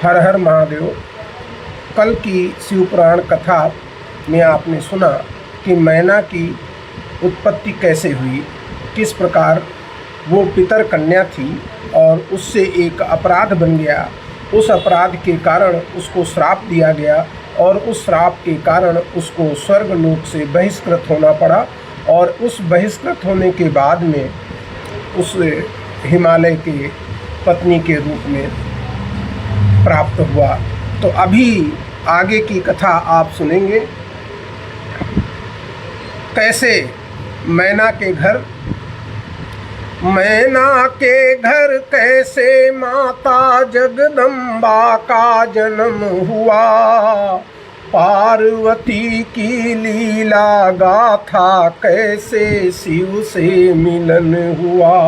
हर हर महादेव। कल की शिवपुराण कथा में आपने सुना कि मैना की उत्पत्ति कैसे हुई, किस प्रकार वो पितर कन्या थी और उससे एक अपराध बन गया। उस अपराध के कारण उसको श्राप दिया गया और उस श्राप के कारण उसको स्वर्गलोक से बहिष्कृत होना पड़ा और उस बहिष्कृत होने के बाद में उस हिमालय के पत्नी के रूप में प्राप्त हुआ। तो अभी आगे की कथा आप सुनेंगे, कैसे मैना के घर कैसे माता जगदम्बा का जन्म हुआ। पार्वती की लीला गाथा कैसे शिव से मिलन हुआ।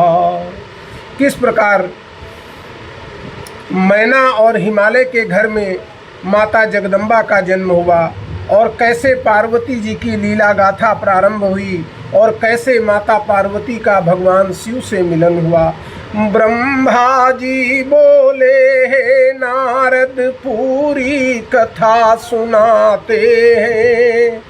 किस प्रकार मैना और हिमालय के घर में माता जगदम्बा का जन्म हुआ और कैसे पार्वती जी की लीला गाथा प्रारंभ हुई और कैसे माता पार्वती का भगवान शिव से मिलन हुआ। ब्रह्मा जी बोले हे नारद पूरी कथा सुनाते हैं।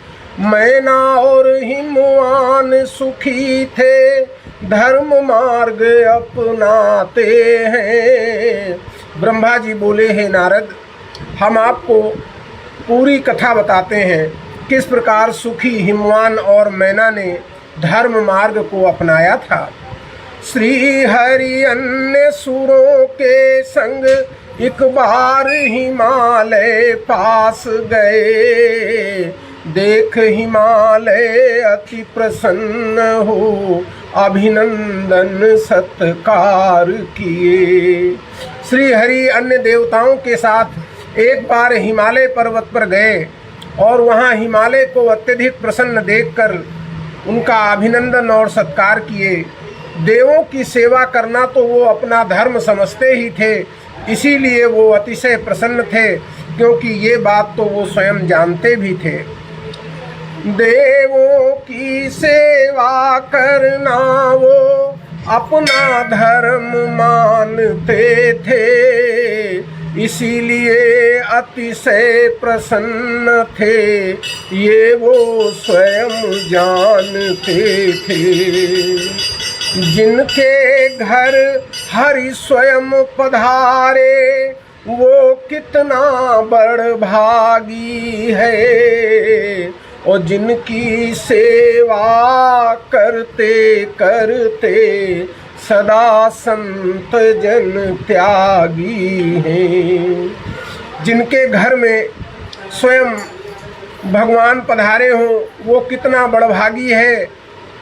मैना और हिमवान सुखी थे धर्म मार्ग अपनाते हैं। ब्रह्मा जी बोले हे नारद, हम आपको पूरी कथा बताते हैं किस प्रकार सुखी हिमवान और मैना ने धर्म मार्ग को अपनाया था। श्री हरि अन्य सुरों के संग एक बार हिमालय पास गए। देख हिमालय अति प्रसन्न हो अभिनंदन सत्कार किए। श्री हरि अन्य देवताओं के साथ एक बार हिमालय पर्वत पर गए और वहाँ हिमालय को अत्यधिक प्रसन्न देखकर उनका अभिनंदन और सत्कार किए। देवों की सेवा करना तो वो अपना धर्म समझते ही थे, इसीलिए वो अतिशय प्रसन्न थे, क्योंकि ये बात तो वो स्वयं जानते भी थे। देवों की सेवा करना वो अपना धर्म मानते थे, इसीलिए अतिशय प्रसन्न थे, ये वो स्वयं जानते थे। जिनके घर हरि स्वयं पधारे वो कितना बड़भागी है, और जिनकी सेवा करते करते सदा संत जन त्यागी हैं। जिनके घर में स्वयं भगवान पधारे हों वो कितना बड़भागी है,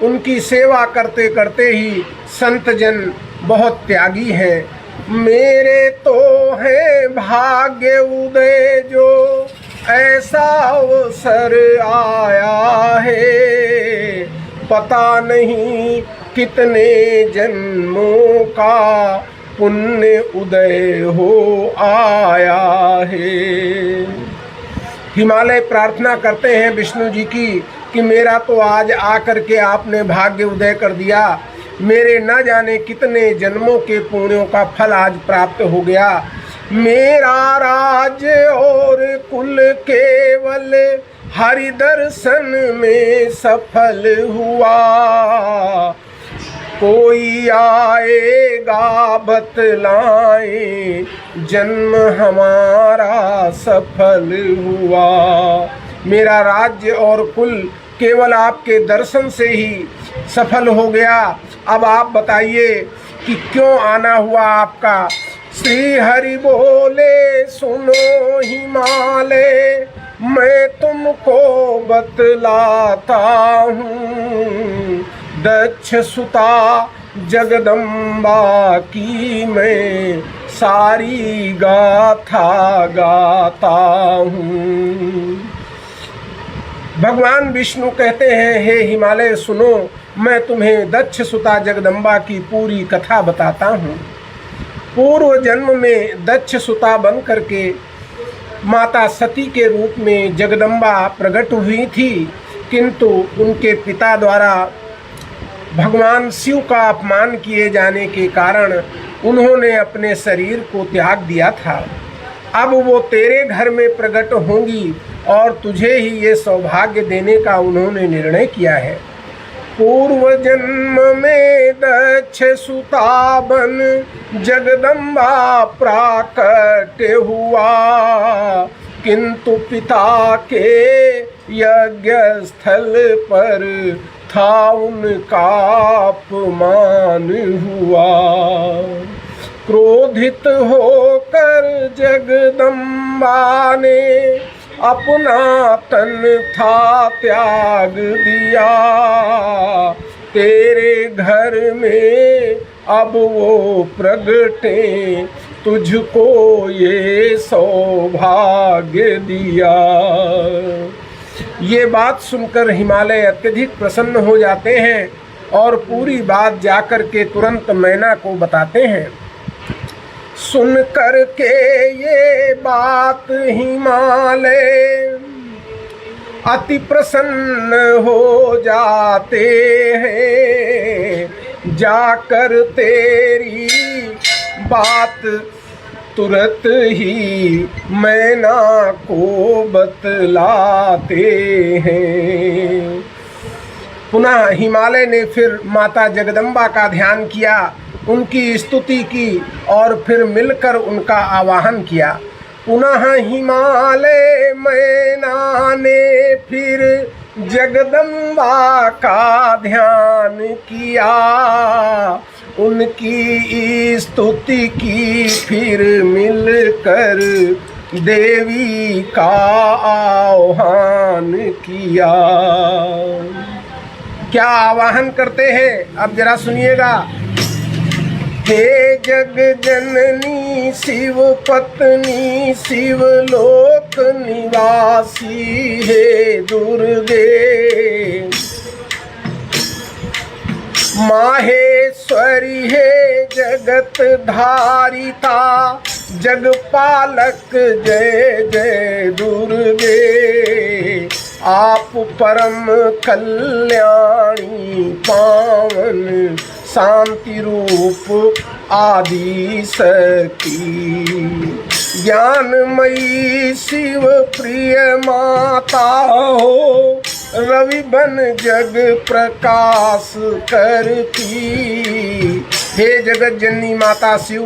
उनकी सेवा करते करते ही संत जन बहुत त्यागी हैं। मेरे तो है भाग्य उदय जो ऐसा अवसर आया है, पता नहीं कितने जन्मों का पुण्य उदय हो आया है। हिमालय प्रार्थना करते हैं विष्णु जी की कि मेरा तो आज आकर के आपने भाग्य उदय कर दिया, मेरे न जाने कितने जन्मों के पुण्यों का फल आज प्राप्त हो गया। मेरा राज्य और कुल केवल हरि दर्शन में सफल हुआ। कोई आएगा बतलाए जन्म हमारा सफल हुआ। मेरा राज्य और कुल केवल आपके दर्शन से ही सफल हो गया। अब आप बताइए कि क्यों आना हुआ आपका। श्री हरि बोले सुनो हिमालय, मैं तुमको बतलाता हूँ। दक्ष सुता जगदम्बा की मैं सारी गाथा गाता हूँ। भगवान विष्णु कहते हैं, हे हिमालय सुनो, मैं तुम्हें दक्ष सुता जगदम्बा की पूरी कथा बताता हूँ। पूर्व जन्म में दक्ष सुता बन करके माता सती के रूप में जगदम्बा प्रकट हुई थी, किंतु उनके पिता द्वारा भगवान शिव का अपमान किए जाने के कारण उन्होंने अपने शरीर को त्याग दिया था। अब वो तेरे घर में प्रकट होंगी और तुझे ही ये सौभाग्य देने का उन्होंने निर्णय किया है। पूर्व जन्म में दक्ष सुता बन जगदम्बा प्राकट हुआ, किंतु पिता के यज्ञ स्थल पर था उनका अपमान हुआ। क्रोधित होकर जगदम्बा ने अपना तन था त्याग दिया, तेरे घर में अब वो प्रगटे तुझको ये सौभाग्य दिया। ये बात सुनकर हिमालय अत्यधिक प्रसन्न हो जाते हैं और पूरी बात जाकर के तुरंत मैना को बताते हैं। सुन कर के ये बात हिमालय अति प्रसन्न हो जाते हैं, जाकर तेरी बात तुरंत ही मैना को बतलाते हैं। पुनः हिमालय ने फिर माता जगदम्बा का ध्यान किया, उनकी स्तुति की और फिर मिलकर उनका आवाहन किया। पुनः हिमालय मैना ने फिर जगदम्बा का ध्यान किया, उनकी स्तुति की फिर मिलकर देवी का आह्वान किया। क्या आवाहन करते हैं अब जरा सुनिएगा। हे जग जननी शिव पत्नी शिवलोक निवासी हे दुर्गे, माहेश्वरी हे जगत धारिता जगपालक जय जय दुर्गे, आप परम कल्याणी पावन शांति रूप आदि शक्ति, ज्ञानमयी शिव प्रिय माता हो, रवि बन जग प्रकाश करती। हे जगत जननी माता शिव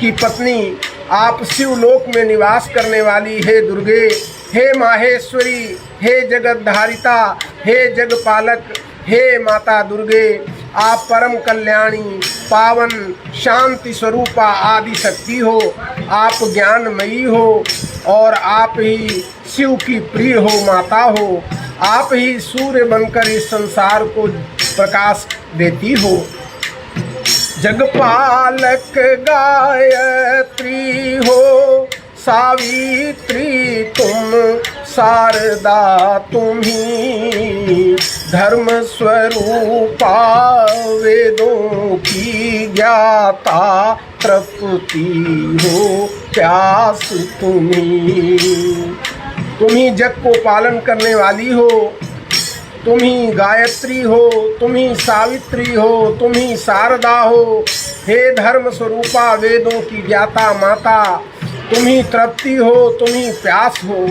की पत्नी, आप शिवलोक में निवास करने वाली हे दुर्गे, हे माहेश्वरी, हे जगत धारिता, हे जगपालक, हे माता दुर्गे, आप परम कल्याणी पावन शांति स्वरूपा आदि शक्ति हो, आप ज्ञानमयी हो और आप ही शिव की प्रिय हो माता हो, आप ही सूर्य बनकर इस संसार को प्रकाश देती हो। जगपालक गायत्री हो, सावित्री तुम, शारदा तुम्ही, धर्म स्वरूपा वेदों की ज्ञाता, तृप्ति हो प्यास तुम्ही। तुम्ही जग को पालन करने वाली हो, तुम्ही गायत्री हो, तुम्ही सावित्री हो, तुम्ही शारदा हो, हे धर्म स्वरूपा वेदों की ज्ञाता माता, तुम्ही तृप्ति हो, तुम्ही प्यास हो।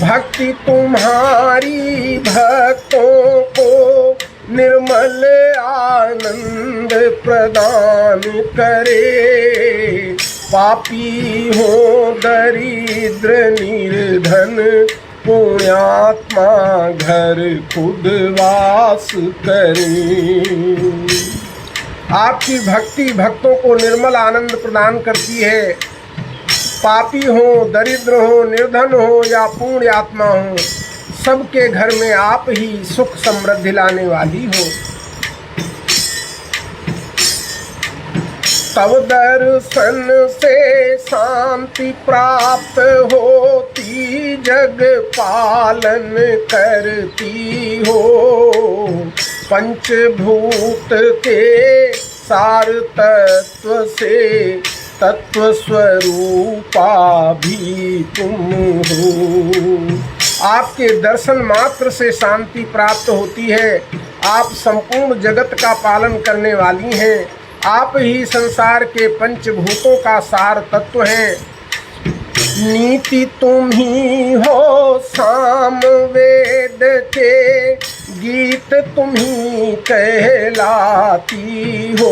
भक्ति तुम्हारी भक्तों को निर्मल आनंद प्रदान करे, पापी हो दरिद्र निर्धन, पुण्यात्मा घर खुद वास करे। आपकी भक्ति भक्तों को निर्मल आनंद प्रदान करती है। पापी हो, दरिद्र हो, निर्धन हो या पुण्य आत्मा हो, सबके घर में आप ही सुख समृद्धि लाने वाली हो। तब दर्शन से शांति प्राप्त होती, जग पालन करती हो, पंचभूत के सार तत्व से तत्व स्वरूपा भी तुम हो। आपके दर्शन मात्र से शांति प्राप्त होती है। आप संपूर्ण जगत का पालन करने वाली हैं। आप ही संसार के पंचभूतों का सार तत्व हैं। नीति तुम ही हो, सामवेद के गीत तुम ही कहलाती हो।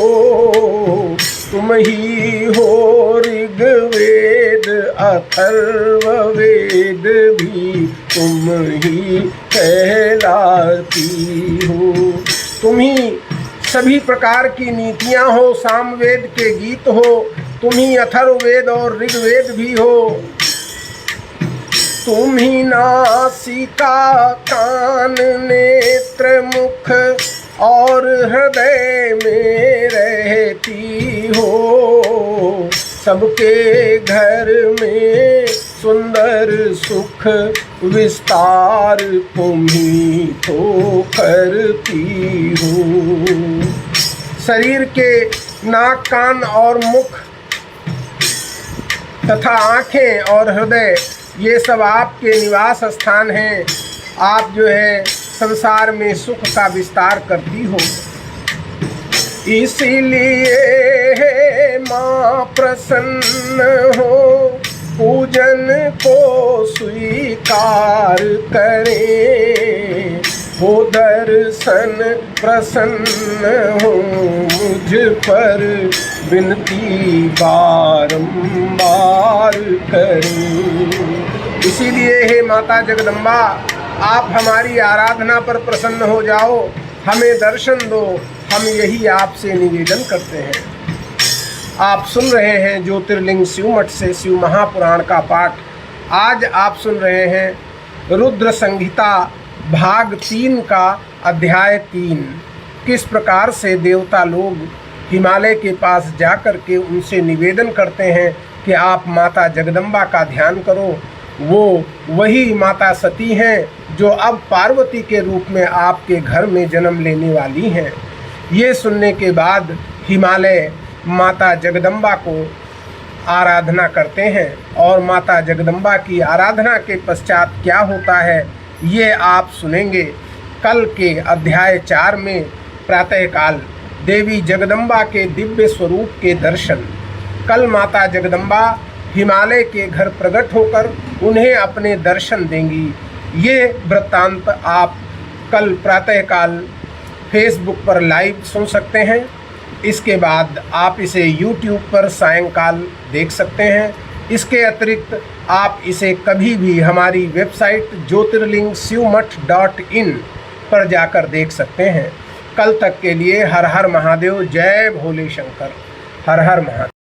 तुम ही हो ऋग्वेद अथर्ववेद भी तुम ही कहलाती हो। तुम ही सभी प्रकार की नीतियाँ हो, सामवेद के गीत हो, तुम ही अथर्ववेद और ऋग्वेद भी हो। तुम ही नासिका कान नेत्र मुख और हृदय में रहती हो। सबके घर में सुंदर सुख विस्तार तुम ही तो करती हो। शरीर के नाक कान और मुख तथा आँखें और हृदय ये सब आपके निवास स्थान हैं। आप जो है संसार में सुख का विस्तार करती हो। इसीलिए माँ प्रसन्न हो, पूजन को स्वीकार करें। हो दर्शन प्रसन्न हो, मुझ पर विनती बारंबार करें। इसीलिए हे माता जगदम्बा, आप हमारी आराधना पर प्रसन्न हो जाओ, हमें दर्शन दो, हम यही आपसे निवेदन करते हैं। आप सुन रहे हैं ज्योतिर्लिंग शिव मठ से शिव महापुराण का पाठ। आज आप सुन रहे हैं रुद्र संहिता भाग 3 का अध्याय 3। किस प्रकार से देवता लोग हिमालय के पास जाकर के उनसे निवेदन करते हैं कि आप माता जगदम्बा का ध्यान करो। वो वही माता सती हैं जो अब पार्वती के रूप में आपके घर में जन्म लेने वाली हैं। ये सुनने के बाद हिमालय माता जगदम्बा को आराधना करते हैं और माता जगदम्बा की आराधना के पश्चात क्या होता है ये आप सुनेंगे कल के अध्याय 4 में। प्रातःकाल देवी जगदम्बा के दिव्य स्वरूप के दर्शन। कल माता जगदम्बा हिमालय के घर प्रकट होकर उन्हें अपने दर्शन देंगी। ये वृत्तांत आप कल प्रातःकाल फेसबुक पर लाइव सुन सकते हैं। इसके बाद आप इसे YouTube पर सायंकाल देख सकते हैं। इसके अतिरिक्त आप इसे कभी भी हमारी वेबसाइट ज्योतिर्लिंगशिवमठ.in पर जाकर देख सकते हैं। कल तक के लिए हर हर महादेव। जय भोले शंकर। हर हर महादेव।